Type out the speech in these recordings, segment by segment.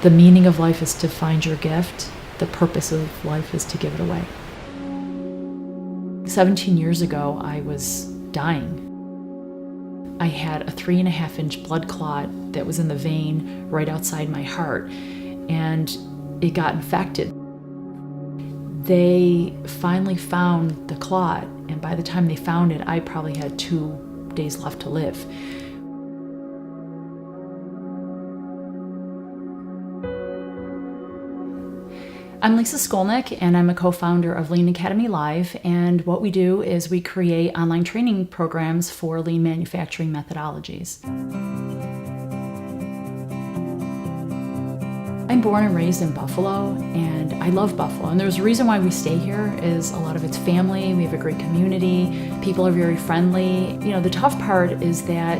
The meaning of life is to find your gift. The purpose of life is to give it away. 17 years ago, I was dying. I had a 3.5-inch blood clot that was in the vein right outside my heart, and it got infected. They finally found the clot, and by the time they found it, I probably had 2 days left to live. I'm Lisa Skolnick, and I'm a co-founder of Lean Academy Live, and what we do is we create online training programs for lean manufacturing methodologies. I'm born and raised in Buffalo, and I love Buffalo, and there's a reason why we stay here is a lot of it's family. We have a great community. People are very friendly. You know, the tough part is that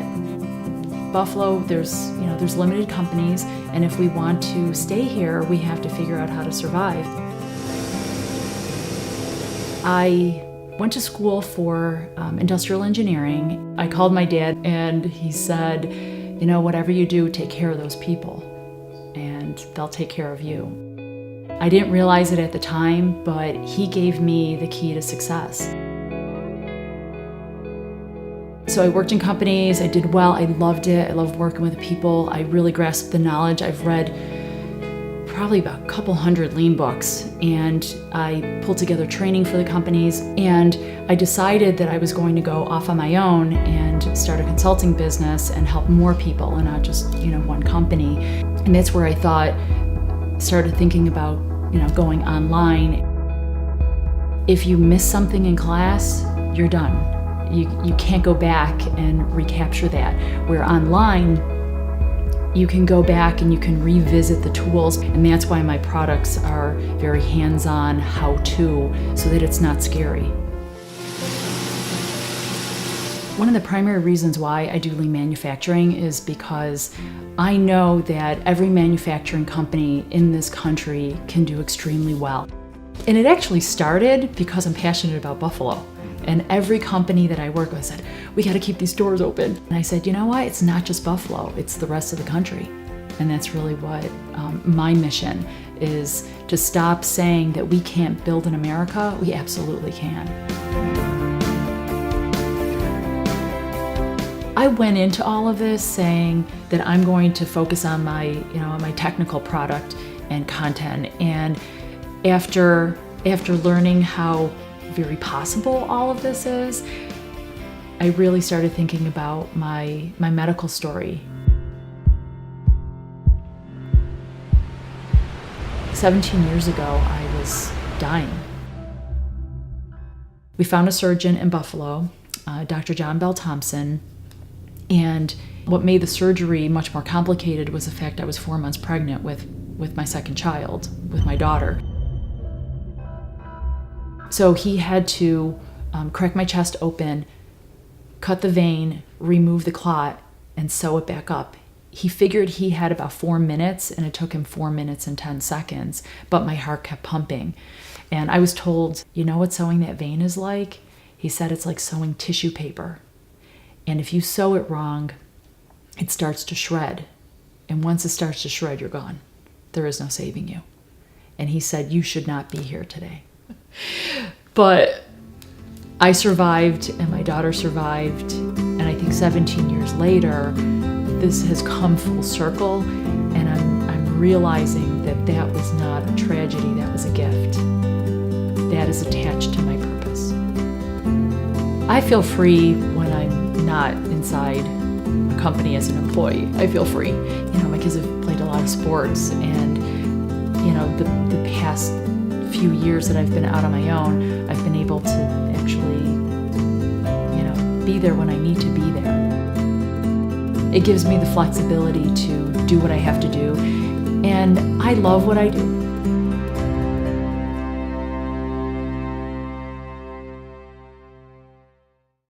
Buffalo, there's limited companies, and if we want to stay here, we have to figure out how to survive. I went to school for industrial engineering. I called my dad, and he said, you know, whatever you do, take care of those people, and they'll take care of you. I didn't realize it at the time, but he gave me the key to success. So I worked in companies, I did well, I loved it, I loved working with people, I really grasped the knowledge. I've read probably about a couple hundred lean books, and I pulled together training for the companies, and I decided that I was going to go off on my own and start a consulting business and help more people and not just, one company. And that's where I started thinking about, going online. If you miss something in class, you're done. You can't go back and recapture that. Where online, you can go back and you can revisit the tools, and that's why my products are very hands-on, how-to, so that it's not scary. One of the primary reasons why I do lean manufacturing is because I know that every manufacturing company in this country can do extremely well. And it actually started because I'm passionate about Buffalo. And every company that I work with said, we got to keep these doors open. And I said, you know what? It's not just Buffalo, it's the rest of the country. And that's really what my mission is, to stop saying that we can't build in America. We absolutely can. I went into all of this saying that I'm going to focus on my technical product and content. And after learning how very possible all of this is, I really started thinking about my medical story. 17 years ago, I was dying. We found a surgeon in Buffalo, Dr. John Bell Thompson, and what made the surgery much more complicated was the fact I was 4 months pregnant with my second child, with my daughter. So he had to crack my chest open, cut the vein, remove the clot, and sew it back up. He figured he had about 4 minutes, and it took him 4 minutes and 10 seconds, but my heart kept pumping. And I was told, you know what sewing that vein is like? He said it's like sewing tissue paper. And if you sew it wrong, it starts to shred. And once it starts to shred, you're gone. There is no saving you. And he said, you should not be here today. But I survived, and my daughter survived, and I think 17 years later, this has come full circle, and I'm realizing that was not a tragedy, that was a gift. That is attached to my purpose. I feel free when I'm not inside a company as an employee. I feel free. My kids have played a lot of sports, and the past few years that I've been out on my own, I've been able to actually, be there when I need to be there. It gives me the flexibility to do what I have to do, and I love what I do.